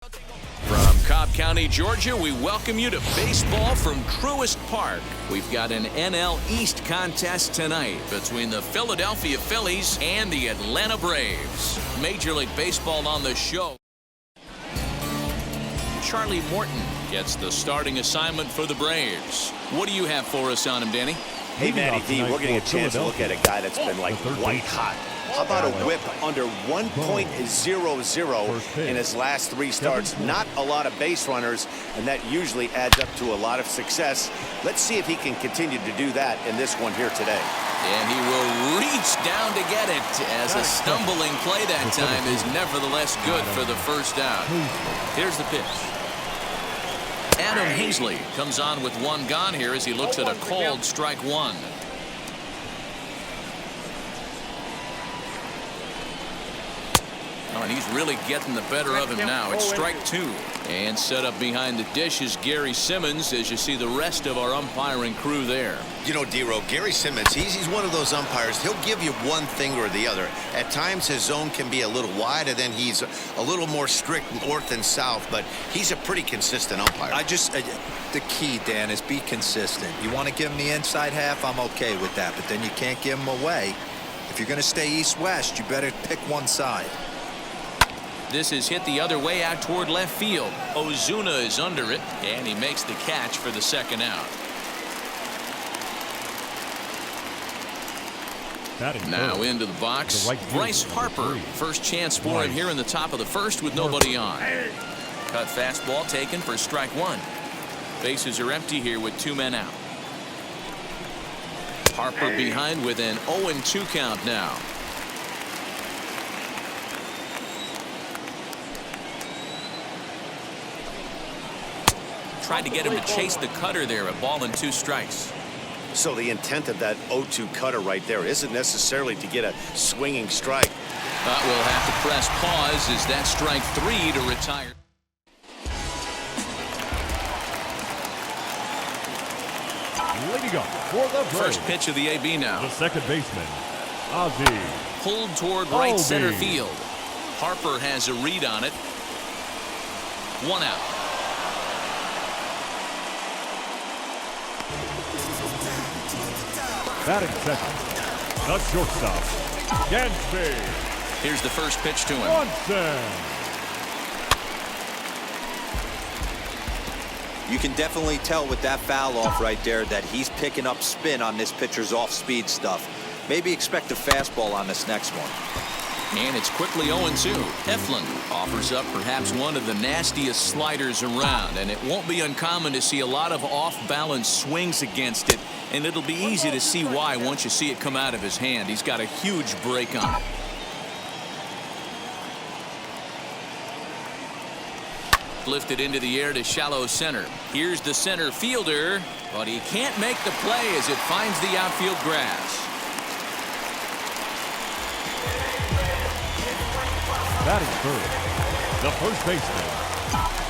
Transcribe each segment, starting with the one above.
From Cobb County, Georgia, we welcome you to baseball from Truist Park. We've got an NL East contest tonight between the Philadelphia Phillies and the Atlanta Braves. Major League Baseball on the show. Charlie Morton gets the starting assignment for the Braves. What do you have for us on him, Danny? Hey, Matty D, we're getting a chance to look at a guy that's been like white hot. How about a whip under 1.00 in his last 3 starts? Not a lot of base runners, and that usually adds up to a lot of success. Let's see if he can continue to do that in this one here today. And he will reach down to get it, as a stumbling play that time is nevertheless good for the first out. Here's the pitch. Adam Hazley comes on with 1 gone here as he looks at a called strike 1. Oh, and he's really getting the better of him now. It's strike 2. And set up behind the dish is Gary Simmons, as you see the rest of our umpiring crew there. You know, D-Row, Gary Simmons, he's one of those umpires. He'll give you one thing or the other. At times his zone can be a little wide, and then he's a little more strict north and south, but he's a pretty consistent umpire. The key, Dan, is be consistent. You want to give him the inside half, I'm okay with that, but then you can't give him away. If you're going to stay east-west, you better pick one side. This is hit the other way out toward left field. Ozuna is under it, and he makes the catch for the second out. Now into the box, Bryce Harper. First chance for him here in the top of the first with nobody on. Cut fastball taken for strike 1. Bases are empty here with 2 men out. Harper behind with an 0-2 count now. Tried to get him to chase the cutter there, a ball and 2 strikes. So the intent of that 0-2 cutter right there isn't necessarily to get a swinging strike. But we'll have to press pause as that strike 3 to retire. Leading up for the first pitch of the AB now. The second baseman, Ozzy. Pulled toward right center field. Harper has a read on it. 1 out. Batting second, the shortstop, Gansby. Here's the first pitch to him. You can definitely tell with that foul off right there that he's picking up spin on this pitcher's off-speed stuff. Maybe expect a fastball on this next one. And it's quickly 0-2. Eflin offers up perhaps one of the nastiest sliders around, and it won't be uncommon to see a lot of off-balance swings against it, and it'll be easy to see why once you see it come out of his hand. He's got a huge break on it. Lifted into the air to shallow center. Here's the center fielder, but he can't make the play as it finds the outfield grass. Batting first, the first baseman,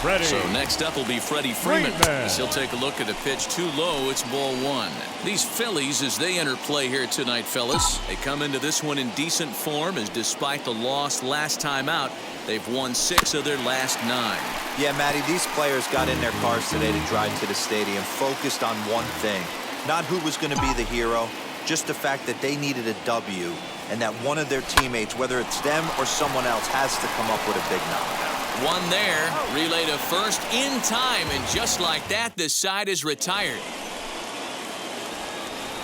Freddie. So next up will be Freddie Freeman. As he'll take a look at a pitch too low. It's ball 1. These Phillies, as they enter play here tonight, fellas, they come into this one in decent form, as despite the loss last time out, they've won 6 of their last 9. Yeah, Matty, these players got in their cars today to drive to the stadium focused on one thing. Not who was going to be the hero, just the fact that they needed a W, and that one of their teammates, whether it's them or someone else, has to come up with a big knock. One there, relay to first in time, and just like that, this side is retired.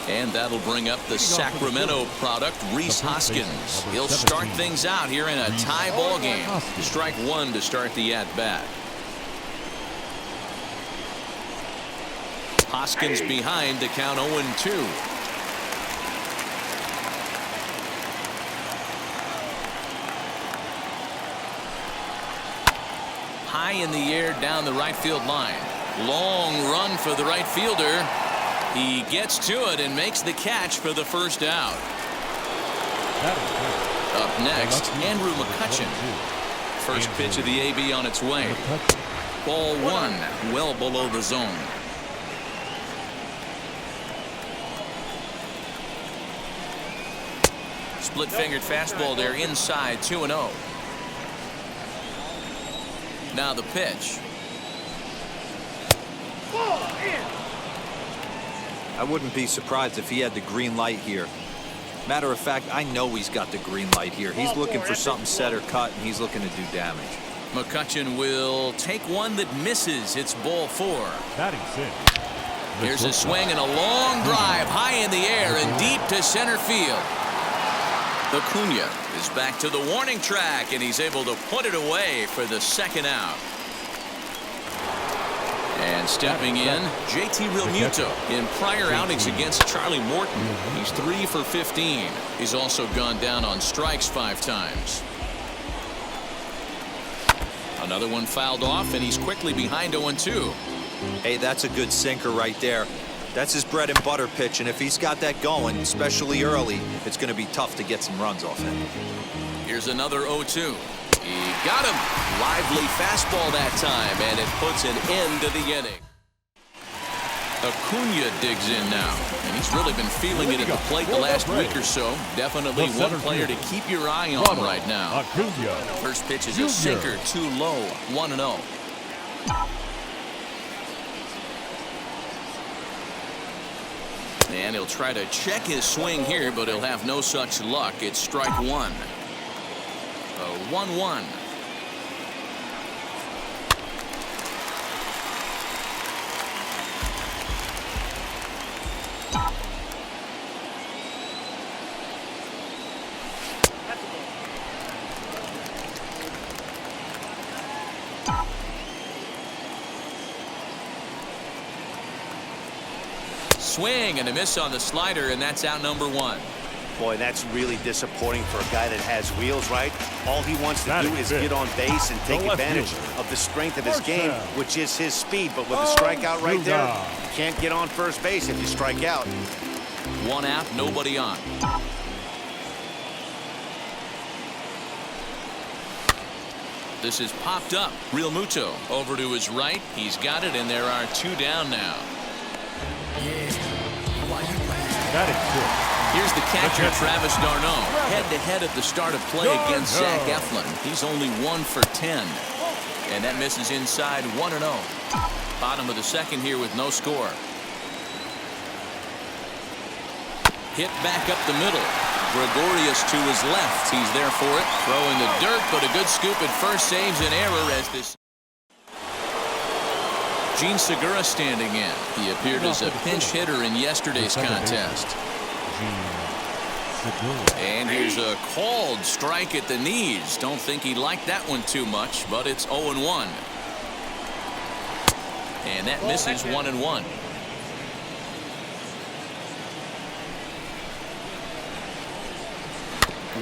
And that'll bring up the Sacramento product, Rhys Hoskins. He'll start things out here in a tie ball game. Strike 1 to start the at-bat. Hoskins behind to count 0-2. High in the air down the right field line. Long run for the right fielder. He gets to it and makes the catch for the first out. Up next, Andrew McCutchen. First pitch of the AB on its way. Ball 1, well below the zone. Split-fingered fastball there inside, 2-0. Now the pitch. I wouldn't be surprised if he had the green light here. Matter of fact, I know he's got the green light here. He's looking for something set or cut, and he's looking to do damage. McCutchen will take one that misses. It's ball 4. Batting sixth. Here's a swing and a long drive high in the air and deep to center field. Acuna is back to the warning track, and he's able to put it away for the second out. And stepping in, JT Realmuto. In prior outings against Charlie Morton, he's 3 for 15. He's also gone down on strikes 5 times. Another one fouled off, and he's quickly behind 0-2. Hey, that's a good sinker right there. That's his bread and butter pitch, and if he's got that going, especially early, it's going to be tough to get some runs off him. Here's another 0-2. He got him. Lively fastball that time, and it puts an end to the inning. Acuna digs in now, and he's really been feeling it at the plate the last week or so. Definitely one player to keep your eye on right now. Acuna. First pitch is a sinker, too low, 1-0. And he'll try to check his swing here, but he'll have no such luck. It's strike 1. 1-1. Swing and a miss on the slider, and that's out number 1. Boy, that's really disappointing for a guy that has wheels, right? All he wants to do is get on base and take advantage of the strength of his game, which is his speed. But with a strikeout right there, you can't get on first base if you strike out. 1 out, nobody on. This is popped up. Realmuto over to his right. He's got it, and there are 2 down now. That is good. Here's the catcher, Travis d'Arnaud, head-to-head at the start of play against Zach Eflin. He's only 1 for 10. And that misses inside 1-0. Bottom of the second here with no score. Hit back up the middle. Gregorius to his left. He's there for it. Throwing the dirt, but a good scoop at first saves an error as this. Gene Segura standing in. He appeared as a pinch hitter in yesterday's contest. And here's a called strike at the knees. Don't think he liked that one too much, but it's 0-1. And that misses 1-1.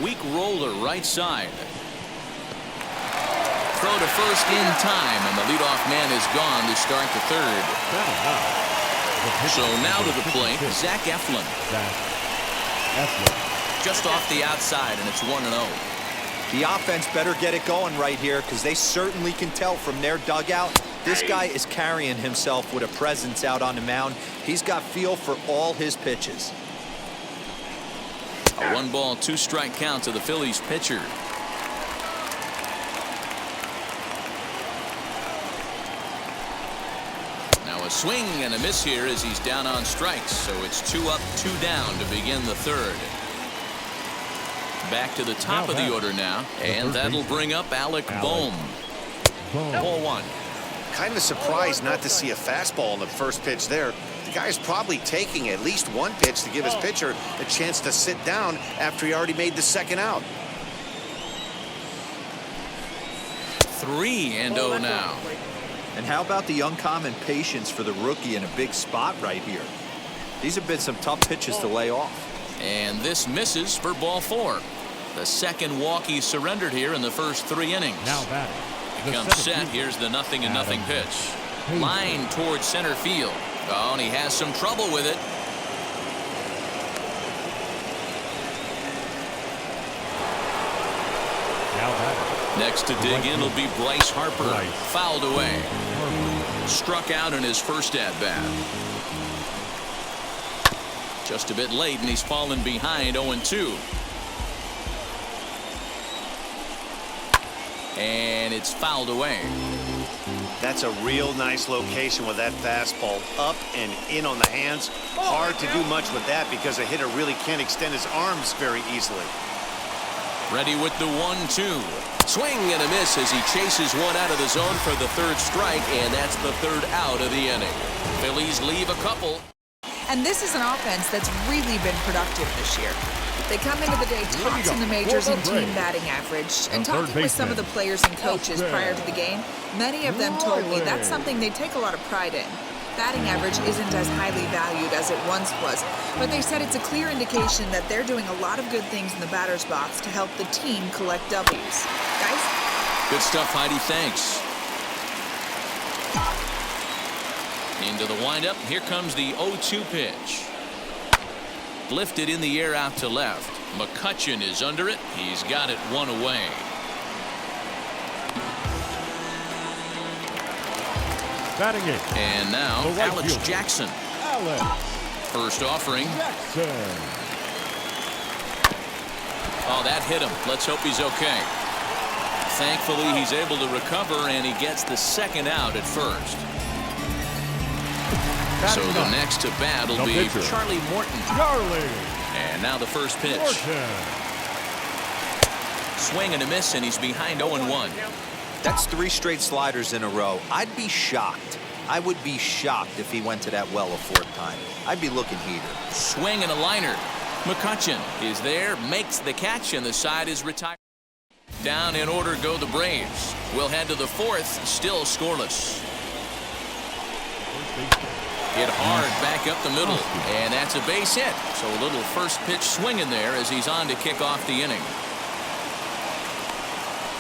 Weak roller right side. Throw to first in time, and the leadoff man is gone to start the third. So now to the plate, Zach Eflin. Just off the outside, and it's 1-0. The offense better get it going right here, because they certainly can tell from their dugout. This guy is carrying himself with a presence out on the mound. He's got feel for all his pitches. A 1-ball, 2-strike count to the Phillies pitcher. Now a swing and a miss here as he's down on strikes. So it's 2 up, 2 down to begin the third. Back to the top of the order now, and that'll bring up Alec Bohm. Ball 1. Kind of surprised not to see a fastball on the first pitch there. The guy's probably taking at least one pitch to give his pitcher a chance to sit down after he already made the second out. 3-0 now. And how about the uncommon patience for the rookie in a big spot right here? These have been some tough pitches to lay off. And this misses for ball 4. The second walk he surrendered here in the first 3 innings. Now batting. Becomes set. Here's the 0-0 pitch. Line towards center field. Oh, and he has some trouble with it. Next to dig in will be Bryce Harper. Fouled away. Struck out in his first at-bat. Just a bit late, and he's fallen behind 0-2. And it's fouled away. That's a real nice location with that fastball up and in on the hands. Hard to do much with that because a hitter really can't extend his arms very easily. Ready with the 1-2. Swing and a miss as he chases one out of the zone for the third strike, and that's the third out of the inning. Phillies leave a couple. And this is an offense that's really been productive this year. They come into the day tops in the majors in team batting average. And talking with some of the players and coaches prior to the game, many of them told me that's something they take a lot of pride in. Batting average isn't as highly valued as it once was, but they said it's a clear indication that they're doing a lot of good things in the batter's box to help the team collect W's. Guys? Good stuff, Heidi. Thanks. Into the windup. Here comes the 0-2 pitch. Lifted in the air out to left. McCutchen is under it. He's got it one away. Batting it. And now right Alex fielder. Jackson. First offering. Jackson. Oh, that hit him. Let's hope he's okay. Thankfully, he's able to recover, and he gets the second out at first. So the next to bat will be Charlie Morton. And now the first pitch. Swing and a miss, and he's behind 0-1. That's 3 straight sliders in a row. I'd be shocked. I would be shocked if he went to that well a 4th time. I'd be looking heater. Swing and a liner. McCutchen is there, makes the catch, and the side is retired. Down in order go the Braves. We'll head to the 4th, still scoreless. Hit hard back up the middle, and that's a base hit. So a little first pitch swing in there as he's on to kick off the inning.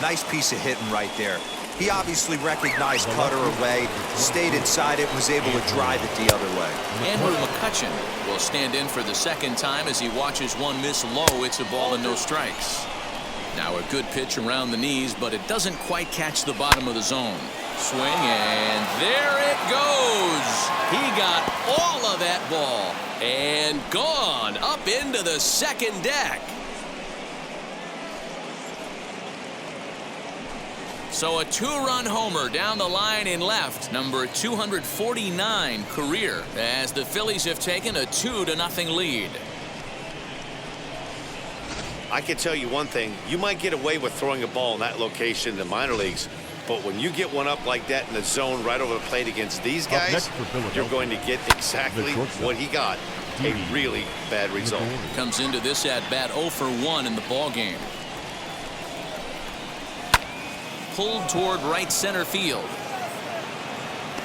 Nice piece of hitting right there. He obviously recognized cutter away, stayed inside it, was able to drive it the other way. Andrew McCutchen will stand in for the second time as he watches one miss low. It's a ball and no strikes. Now a good pitch around the knees, but it doesn't quite catch the bottom of the zone. Swing, and there it goes. He got all of that ball and gone up into the second deck. So a 2-run homer down the line in left, number 249 career, as the Phillies have taken a 2-0 lead. I can tell you one thing. You might get away with throwing a ball in that location in the minor leagues, but when you get one up like that in the zone right over the plate against these guys, you're going to get exactly what he got, a really bad result. Comes into this at-bat 0 for 1 in the ballgame. Pulled toward right center field.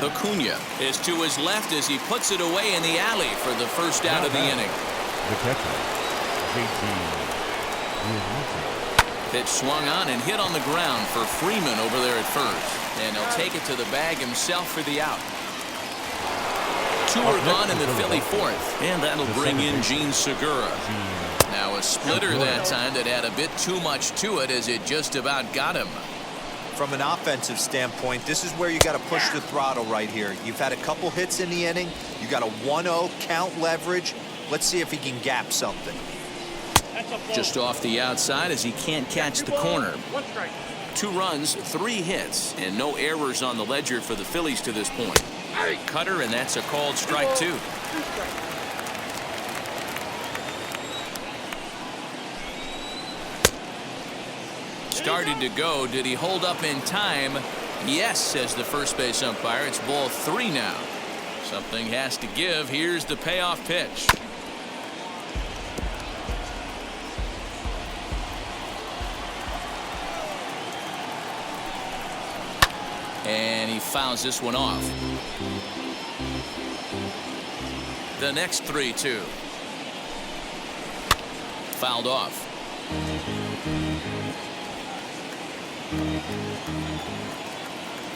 Acuna is to his left as he puts it away in the alley for the first out of the inning. The catcher, JT. Pitch swung on and hit on the ground for Freeman over there at first. And he'll take it to the bag himself for the out. 2 are gone in the Philly 4th. And that'll bring in Gene Segura. Now a splitter that time that had a bit too much to it as it just about got him. From an offensive standpoint, this is where you got to push the throttle right here. You've had a couple hits in the inning. You got a 1-0 count leverage. Let's see if he can gap something. Just off the outside as he can't catch the corner. 2 runs, 3 hits, and no errors on the ledger for the Phillies to this point. Cutter, and that's a called strike 2. Started to go. Did he hold up in time? Yes, says the first base umpire. It's ball 3 now. Something has to give. Here's the payoff pitch. And he fouls this one off. The next 3-2. Fouled off.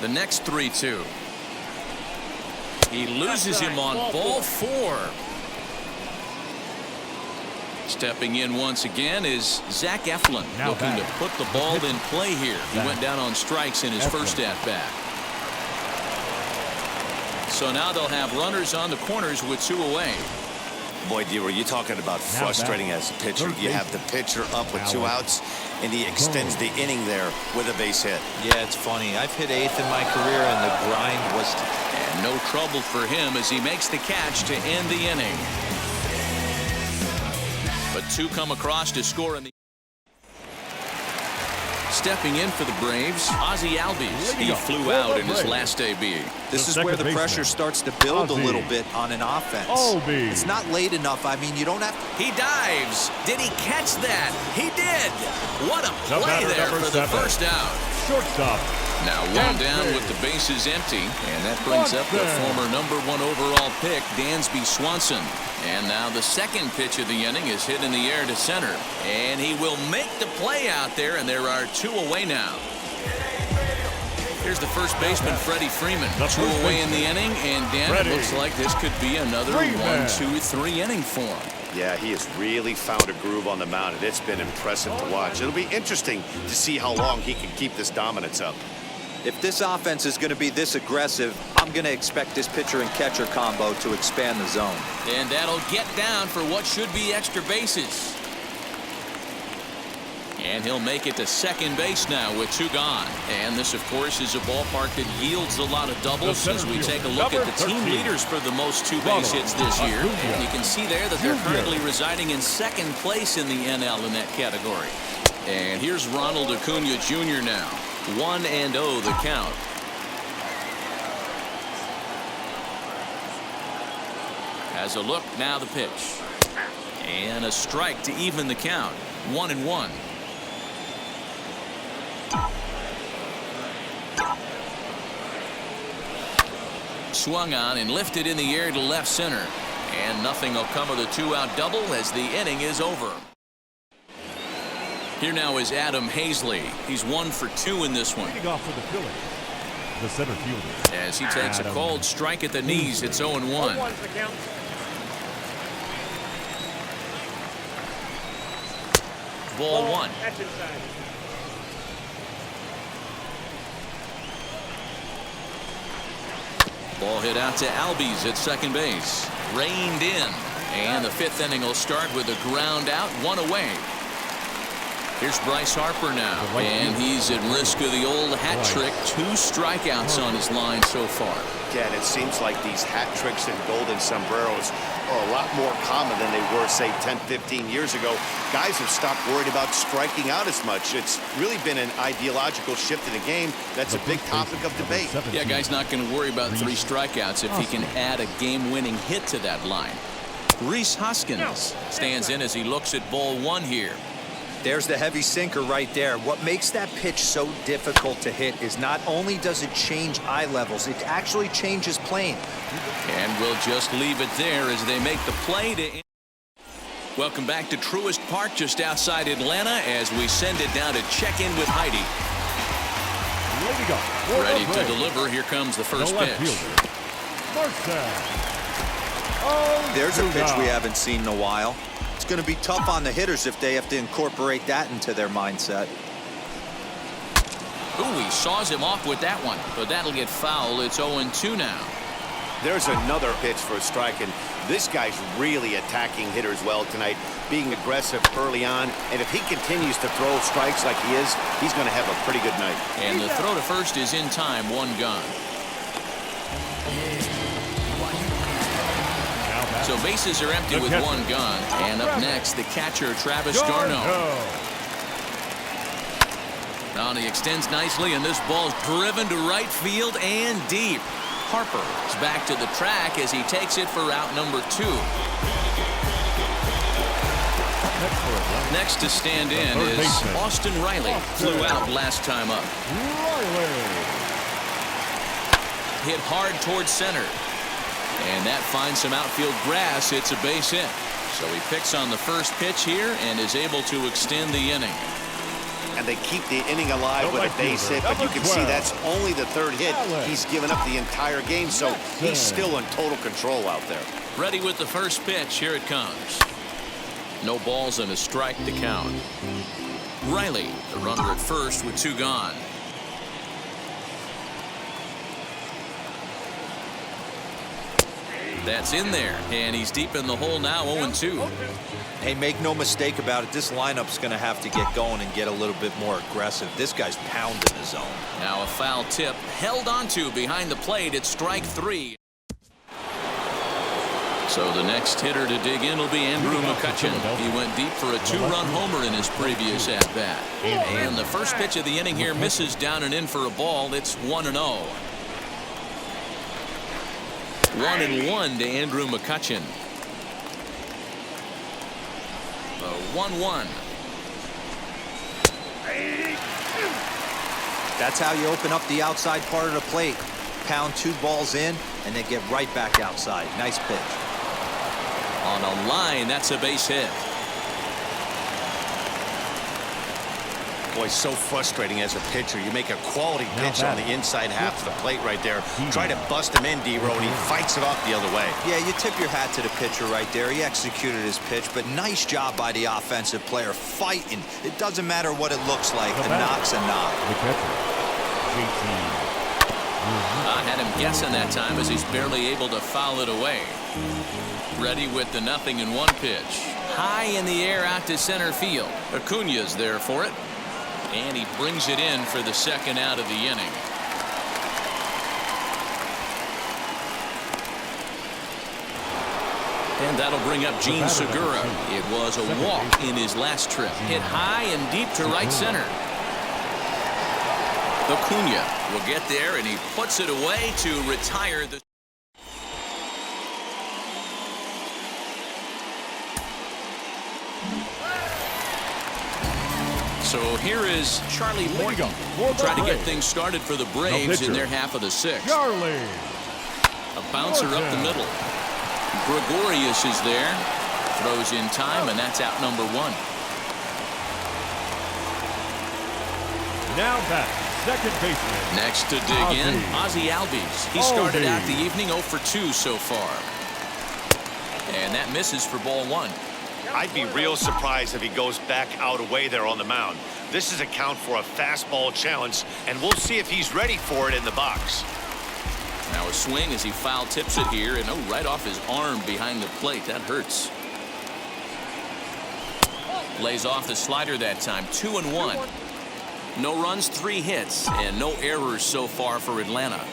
The next 3-2. He loses him on ball 4. Stepping in once again is Zach Eflin, looking to put the ball in play here. He went down on strikes in his first at-bat. So now they'll have runners on the corners with 2 away. Boy, D, were you talking about frustrating as a pitcher. You have the pitcher up with 2 outs, and he extends the inning there with a base hit. Yeah, it's funny. I've hit 8th in my career, and the grind was... And no trouble for him as he makes the catch to end the inning. But 2 come across to score in the... Stepping in for the Braves, Ozzie Albies. He flew out in his last debut. This is where the pressure starts to build a little bit on an offense. It's not late enough. I mean, you don't have to... He dives. Did he catch that? He did. What a play there for the first out. Shortstop. Now 1 down with the bases empty, and that brings up the former #1 overall pick, Dansby Swanson. And now the second pitch of the inning is hit in the air to center, and he will make the play out there, and there are 2 away now. Here's the first baseman, Freddie Freeman. 2 away in the inning, and Dan, it looks like this could be another 1, 2, 3 inning for him. Yeah, he has really found a groove on the mound, and it's been impressive to watch. It'll be interesting to see how long he can keep this dominance up. If this offense is going to be this aggressive, I'm going to expect this pitcher and catcher combo to expand the zone. And that'll get down for what should be extra bases. And he'll make it to second base now with 2 gone. And this, of course, is a ballpark that yields a lot of doubles as we take a look at the team leaders for the most 2 base hits this year. And you can see there that they're currently residing in second place in the NL in that category. And here's Ronald Acuna Jr. now. 1-0 the count. As a look, now the pitch. And a strike to even the count. 1-1. Swung on and lifted in the air to left center. And nothing will come of the 2-out double as the inning is over. Here now is Adam Hazley. He's 1 for 2 in this one. Leading off for the Phillies, the center fielder. As he takes a cold strike at the knees, it's 0-1. Ball 1. Ball hit out to Albies at second base. Reined in. And the 5th inning will start with a ground out, 1 away. Here's Bryce Harper now, and he's at risk of the old hat trick. 2 strikeouts on his line so far. Yeah, and it seems like these hat tricks and golden sombreros are a lot more common than they were, say, 10, 15 years ago. Guys have stopped worried about striking out as much. It's really been an ideological shift in the game. That's a big topic of debate. Yeah, guy's not going to worry about 3 strikeouts if he can add a game-winning hit to that line. Rhys Hoskins stands in as he looks at ball 1 here. There's the heavy sinker right there. What makes that pitch so difficult to hit is not only does it change eye levels, it actually changes plane. And we'll just leave it there as they make the play to... Welcome back to Truist Park just outside Atlanta as we send it down to check in with Heidi. Ready to deliver. Here comes the first pitch. There's a pitch we haven't seen in a while. It's going to be tough on the hitters if they have to incorporate that into their mindset. Ooh, he saws him off with that one, but that'll get foul. It's 0-2 now. There's another pitch for a strike, and this guy's really attacking hitters well tonight, being aggressive early on. And if he continues to throw strikes like he is, he's going to have a pretty good night. And the throw to first is in time, 1 gone. So bases are empty with 1 gone. And up next, the catcher, Travis d'Arnaud. Now he extends nicely, and this ball's driven to right field and deep. Harper is back to the track as he takes it for out number 2. Next to stand in is Austin Riley. Flew out last time up. Hit hard towards center. And that finds some outfield grass. It's a base hit. So he picks on the first pitch here and is able to extend the inning. And they keep the inning alive with a base hit, but you can see that's only the 3rd hit. He's given up the entire game, so he's still in total control out there. Ready with the first pitch. Here it comes. No balls and a strike to count. Riley, the runner at first with 2 gone. That's in there, and he's deep in the hole now, 0-2. Hey, make no mistake about it, this lineup's going to have to get going and get a little bit more aggressive. This guy's pounding the zone. Now a foul tip held onto behind the plate at strike 3. So the next hitter to dig in will be Andrew McCutchen. He went deep for a 2-run homer in his previous at-bat. And the first pitch of the inning here misses down and in for a ball. It's 1-0. 1-1 to Andrew McCutchen. The 1-1. That's how you open up the outside part of the plate. Pound 2 balls in and then get right back outside. Nice pitch. On a line, that's a base hit. Boy, so frustrating as a pitcher. You make a quality pitch on the inside half of the plate right there. Try to bust him in, D-Row, and he fights it off the other way. Yeah, you tip your hat to the pitcher right there. He executed his pitch, but nice job by the offensive player fighting. It doesn't matter what it looks like. A knock's a knock. The catcher, I had him guessing that time as he's barely able to foul it away. Ready with the 0-1 pitch. High in the air out to center field. Acuña's there for it. And he brings it in for the second out of the inning. And that'll bring up Gene Segura. It was a walk in his last trip. Hit high and deep to right center. Acuña will get there, and he puts it away to retire the... So here is Charlie Morton. Trying to get things started for the Braves in their half of the 6th. Charlie. A bouncer up the middle. Gregorius is there. Throws in time, and that's out number 1. Now back, second baseman. Next to dig in, Ozzie Albies. He started out the evening 0 for 2 so far. And that misses for ball 1. I'd be real surprised if he goes back out away there on the mound. This is a count for a fastball challenge, and we'll see if he's ready for it in the box. Now a swing as he foul tips it here, and right off his arm behind the plate. That hurts. Lays off the slider that time. 2-1. No runs, 3 hits, and no errors so far for Atlanta.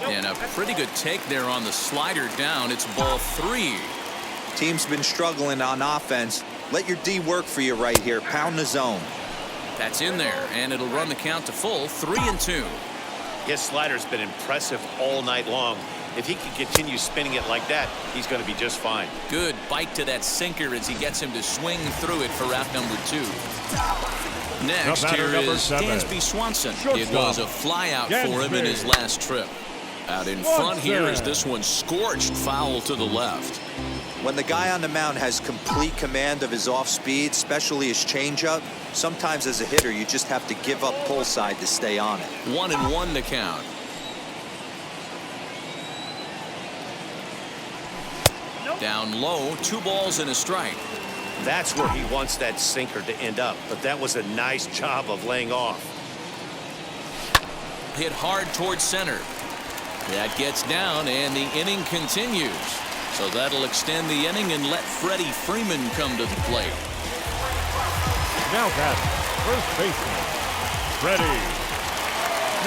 And a pretty good take there on the slider down. It's ball 3. Team's been struggling on offense. Let your D work for you right here. Pound the zone. That's in there, and it'll run the count to full. 3-2. His slider's been impressive all night long. If he can continue spinning it like that, he's going to be just fine. Good bite to that sinker as he gets him to swing through it for out number 2. Next, here is Dansby Swanson. It was a flyout for him in his last trip. Out in front here is this one scorched foul to the left. When the guy on the mound has complete command of his off speed, especially his changeup, sometimes as a hitter you just have to give up pull side to stay on it. 1-1 to count. Down low, 2 balls and a strike. That's where he wants that sinker to end up, but that was a nice job of laying off. Hit hard towards center. That gets down, and the inning continues. So that'll extend the inning and let Freddie Freeman come to the plate. Now back, first baseman, Freddie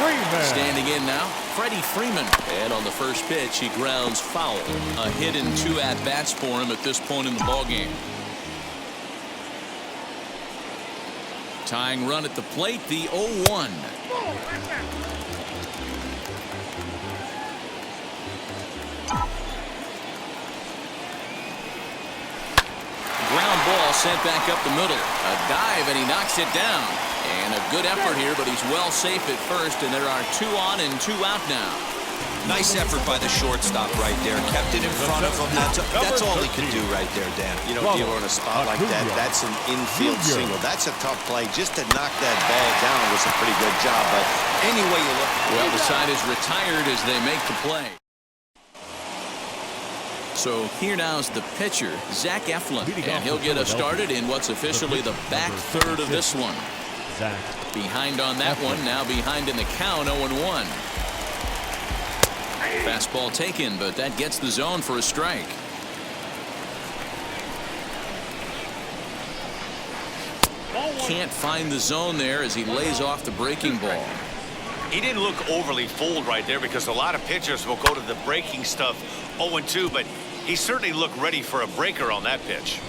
Freeman. Standing in now, Freddie Freeman. And on the first pitch, he grounds foul. A hit and 2 at-bats for him at this point in the ballgame. Tying run at the plate, the 0-1. Ground ball sent back up the middle. A dive, and he knocks it down. And a good effort here, but he's well safe at first, and there are 2 on and 2 out now. Nice effort by the shortstop right there. Kept it in front of him. That's all he could do right there, Dan. You know, dealer in a spot like that, that's an infield single. That's a tough play. Just to knock that ball down was a pretty good job, but any way you look. Well, the side is retired as they make the play. So here now's the pitcher, Zach Eflin, and he'll get us started in what's officially the back third of this one. Behind on that one, now behind in the count, 0-1. Fastball taken, but that gets the zone for a strike. Can't find the zone there as he lays off the breaking ball. He didn't look overly fooled right there because a lot of pitchers will go to the breaking stuff 0-2, but he certainly looked ready for a breaker on that pitch.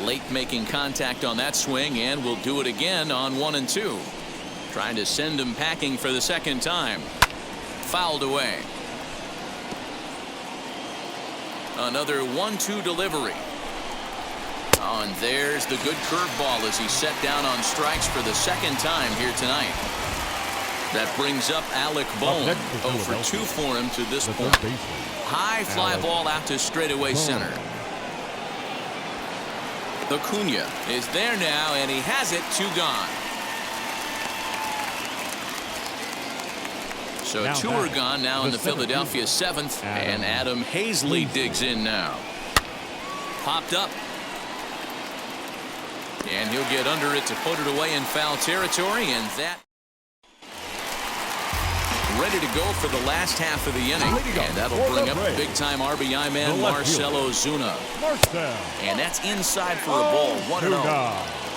Late making contact on that swing, and will do it again on 1-2. Trying to send him packing for the second time. Fouled away. Another 1-2 delivery. Oh, and there's the good curveball as he's set down on strikes for the second time here tonight. That brings up Alec Bohm. 0 for 2 for him to this point. High fly ball out to straightaway center. Acuna is there now, and he has it. 2 gone. So now 2 are gone now in the Philadelphia 7th, and Adam Hazley digs in now. Popped up. And he'll get under it to put it away in foul territory, and that ready to go for the last half of the inning. And that'll bring up big-time RBI man Marcell Ozuna. And that's inside for a ball. 1-0.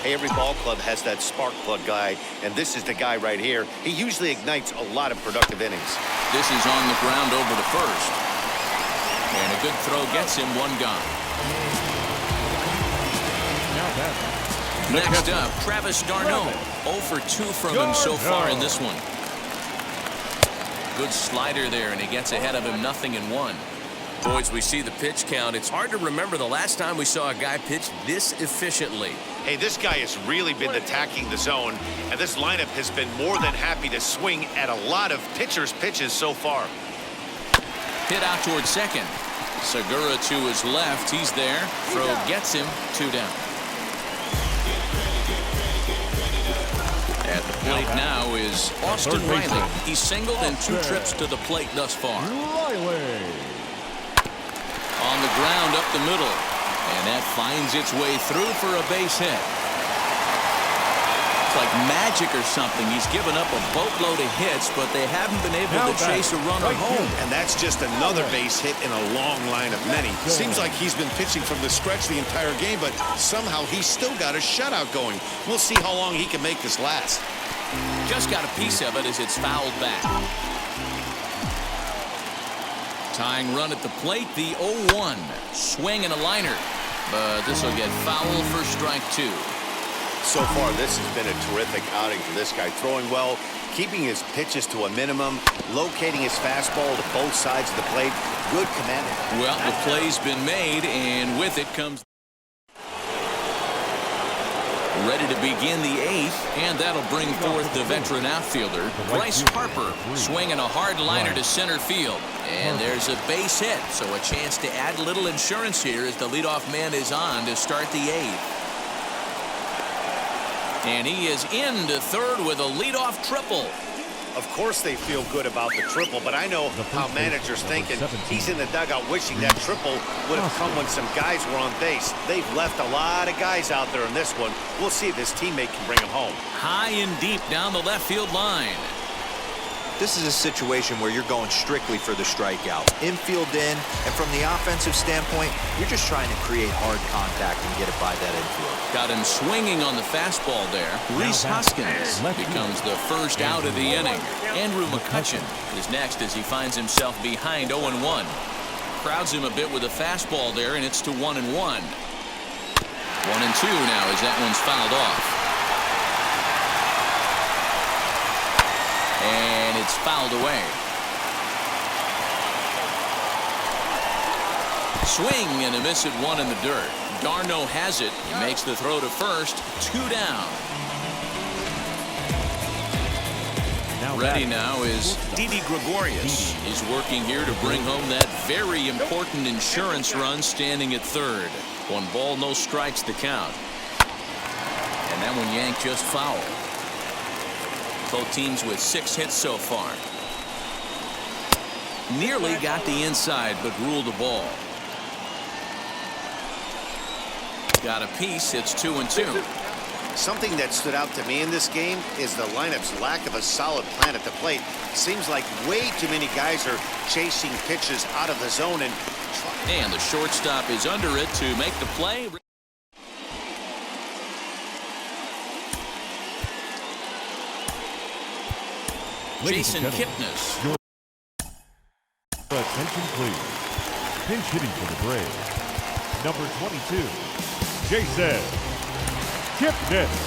Hey, every ball club has that spark plug guy, and this is the guy right here. He usually ignites a lot of productive innings. This is on the ground over to first. And a good throw gets him. 1 gone. Next up, Travis d'Arnaud. 0 for 2 from him so far in this one. Good slider there, and he gets ahead of him. 0-1. Boys, we see the pitch count. It's hard to remember the last time we saw a guy pitch this efficiently. Hey, this guy has really been attacking the zone, and this lineup has been more than happy to swing at a lot of pitchers' pitches so far. Hit out towards second. Segura to his left. He's there. Throw gets him. 2 down. At the plate now is Austin Riley. He's singled in 2 trips to the plate thus far. On the ground up the middle. And that finds its way through for a base hit. It's like magic or something. He's given up a boatload of hits, but they haven't been able to chase a runner home. And that's just another base hit in a long line of many. Seems like he's been pitching from the stretch the entire game, but somehow he's still got a shutout going. We'll see how long he can make this last. Just got a piece of it as it's fouled back. Tying run at the plate, the 0-1. Swing and a liner. But this will get foul for strike 2. So far, this has been a terrific outing for this guy. Throwing well, keeping his pitches to a minimum, locating his fastball to both sides of the plate. Good command. Well, the play's been made, and with it comes... Ready to begin the 8th, and that'll bring forth the veteran outfielder, Bryce Harper, swinging a hard liner to center field. And there's a base hit, so a chance to add a little insurance here as the leadoff man is on to start the 8th. And he is into third with a leadoff triple. Of course they feel good about the triple, but I know how managers think, and he's in the dugout wishing that triple would have come when some guys were on base. They've left a lot of guys out there in this one. We'll see if his teammate can bring him home. High and deep down the left field line. This is a situation where you're going strictly for the strikeout. Infield in, and from the offensive standpoint, you're just trying to create hard contact and get it by that infield. Got him swinging on the fastball there. Reese Hoskins becomes the first out of the inning. Andrew McCutchen is next as he finds himself behind 0-1. Crowds him a bit with a fastball there, and it's to 1-1. 1-2 now as that one's fouled off. And it's fouled away. Swing and a miss at 1 in the dirt. d'Arnaud has it. He makes the throw to first. 2 down. Ready now is Didi Gregorius. He's working here to bring home that very important insurance run, standing at third. 1 ball, no strikes to count. And that one yanked just foul. Both teams with 6 hits so far. Nearly got the inside, but ruled the ball. Got a piece. It's 2-2. Something that stood out to me in this game is the lineup's lack of a solid plan at the plate. Seems like way too many guys are chasing pitches out of the zone. And the shortstop is under it to make the play. Jason Kipnis. Your attention, please. Pinch hitting for the Braves. Number 22, Jason Kipnis.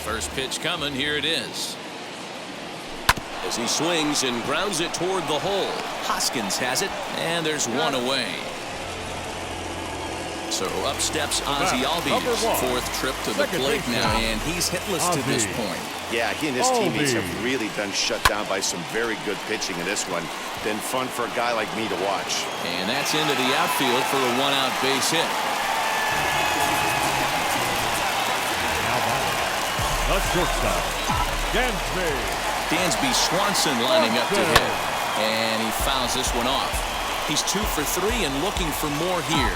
First pitch coming. Here it is. As he swings and grounds it toward the hole. Hoskins has it, and there's one away. So up steps Ozzie Albies, fourth trip to the plate now, and he's hitless to this point. Yeah, he and his teammates have really been shut down by some very good pitching in this one. Been fun for a guy like me to watch. And that's into the outfield for a one-out base hit. Now batting, the shortstop, Dansby Swanson lining up to hit. And he fouls this one off. He's 2 for 3 and looking for more here.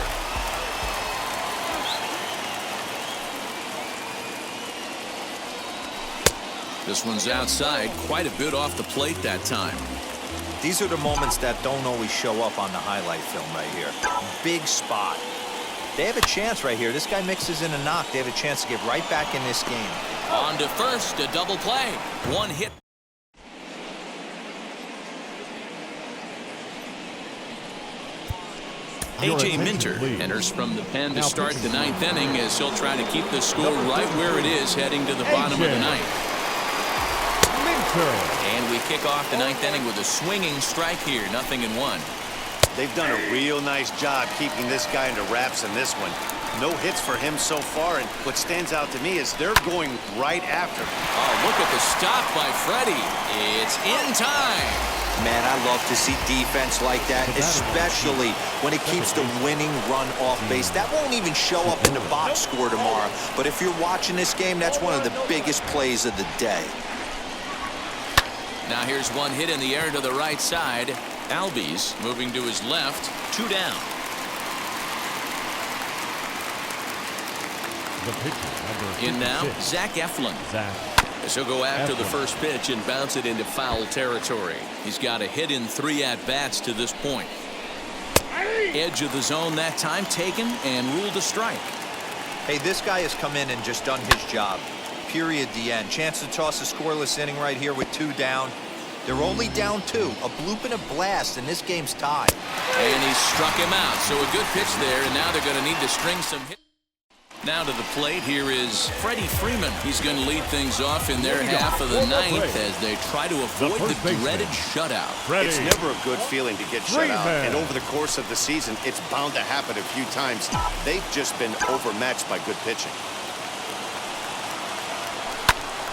This one's outside, quite a bit off the plate that time. These are the moments that don't always show up on the highlight film right here. Big spot. They have a chance right here. This guy mixes in a knock. They have a chance to get right back in this game. On to first, a double play. One hit. A.J. Minter enters from the pen to start the 9th inning as he'll try to keep the score right where it is heading to the bottom of the 9th. And we kick off the 9th inning with a swinging strike here, 0-1. They've done a real nice job keeping this guy under wraps in this one. No hits for him so far, and what stands out to me is they're going right after him. Oh, look at the stop by Freddie. It's in time. Man, I love to see defense like that, especially when it keeps the winning run off base. That won't even show up in the box score tomorrow. But if you're watching this game, that's one of the biggest plays of the day. Now here's one hit in the air to the right side. Albies moving to his left. 2 down. In now, Zach Eflin. As he'll go after the first pitch and bounce it into foul territory. He's got a hit in 3 at-bats to this point. Edge of the zone that time taken and ruled a strike. Hey, this guy has come in and just done his job. Period, the end. Chance to toss a scoreless inning right here with 2 down. They're only down 2. A bloop and a blast, and this game's tied. And he struck him out. So a good pitch there, and now they're going to need to string some hits. Now to the plate, here is Freddie Freeman. He's going to lead things off in their half of the 9th as they try to avoid the dreaded shutout. It's never a good feeling to get shut out, and over the course of the season, it's bound to happen a few times. They've just been overmatched by good pitching.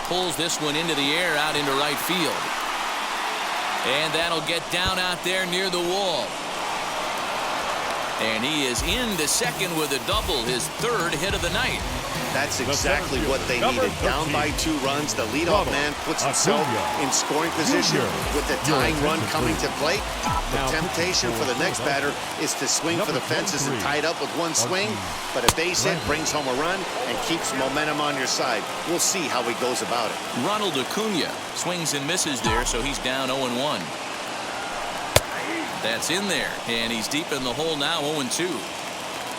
Pulls this one into the air out into right field. And that'll get down out there near the wall. And he is into second with a double, his 3rd hit of the night. That's exactly what they needed. Down by 2 runs, the leadoff man puts himself in scoring position with the tying run coming to plate. The temptation for the next batter is to swing for the fences and tie it up with one swing, but a base hit brings home a run and keeps momentum on your side. We'll see how he goes about it. Ronald Acuna swings and misses there, so he's down 0-1. That's in there, and he's deep in the hole now, 0-2.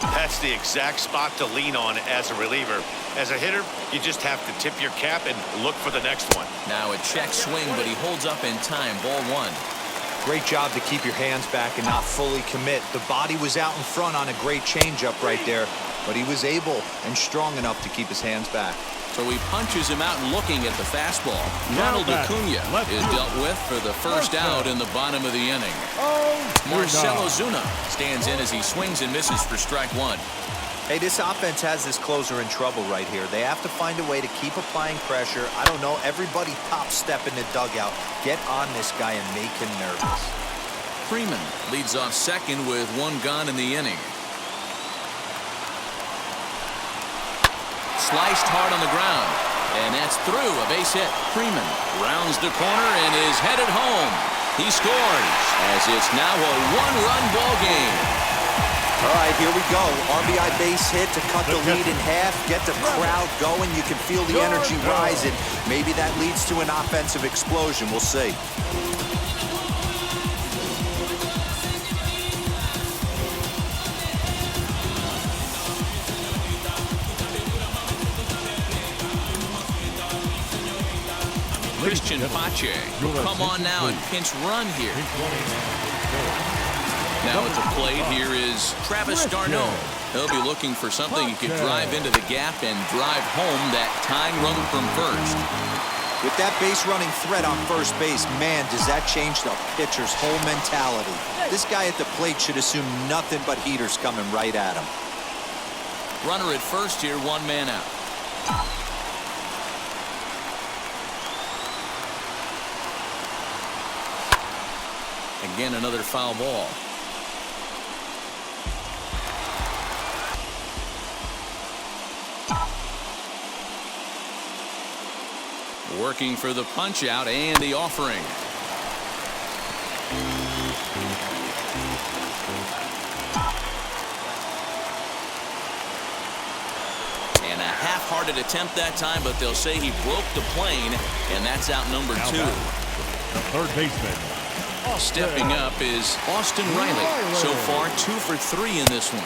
That's the exact spot to lean on as a reliever. As a hitter, you just have to tip your cap and look for the next one. Now a check swing, but he holds up in time. Ball 1. Great job to keep your hands back and not fully commit. The body was out in front on a great changeup right there, but he was able and strong enough to keep his hands back. So he punches him out and looking at the fastball. Ronald Acuna is dealt with for the first out in the bottom of the inning. Marcell Ozuna stands in as he swings and misses for strike 1. Hey, this offense has this closer in trouble right here. They have to find a way to keep applying pressure. I don't know, everybody top step in the dugout. Get on this guy and make him nervous. Freeman leads off second with 1 gone in the inning. Sliced hard on the ground, and that's through. A base hit. Freeman rounds the corner and is headed home. He scores as it's now a one-run ball game. All right, here we go. RBI base hit to cut the lead in half, get the crowd going. You can feel the energy rising. Maybe that leads to an offensive explosion. We'll see. Christian Pache will come on now and pinch run here. Now at the plate, here is Travis d'Arnaud. He'll be looking for something he could drive into the gap and drive home that tying run from first. With that base running threat on first base, man, does that change the pitcher's whole mentality. This guy at the plate should assume nothing but heaters coming right at him. Runner at first here, one man out. Again, another foul ball. Working for the punch out and the offering. And a half-hearted attempt that time, but they'll say he broke the plane, and that's out number two. The third baseman. Stepping up is Austin Riley. So far, 2 for 3 in this one.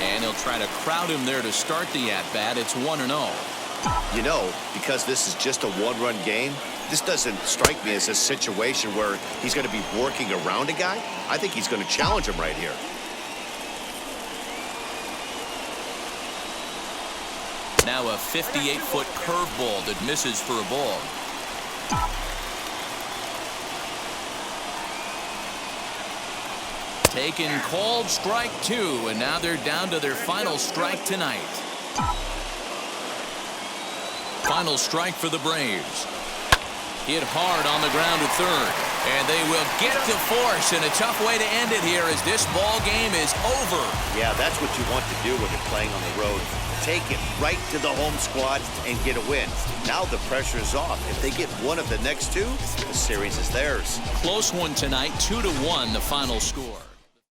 And he'll try to crowd him there to start the at-bat. It's 1-0. You know, because this is just a one-run game, this doesn't strike me as a situation where he's going to be working around a guy. I think he's going to challenge him right here. Now a 58-foot curveball that misses for a ball. Taken, called strike 2, and now they're down to their final strike tonight. Final strike for the Braves. Hit hard on the ground at third, and they will get to force, and a tough way to end it here as this ball game is over. Yeah, that's what you want to do when you're playing on the road. Take it right to the home squad and get a win. Now the pressure is off. If they get one of the next two, the series is theirs. Close one tonight, 2-1 the final score.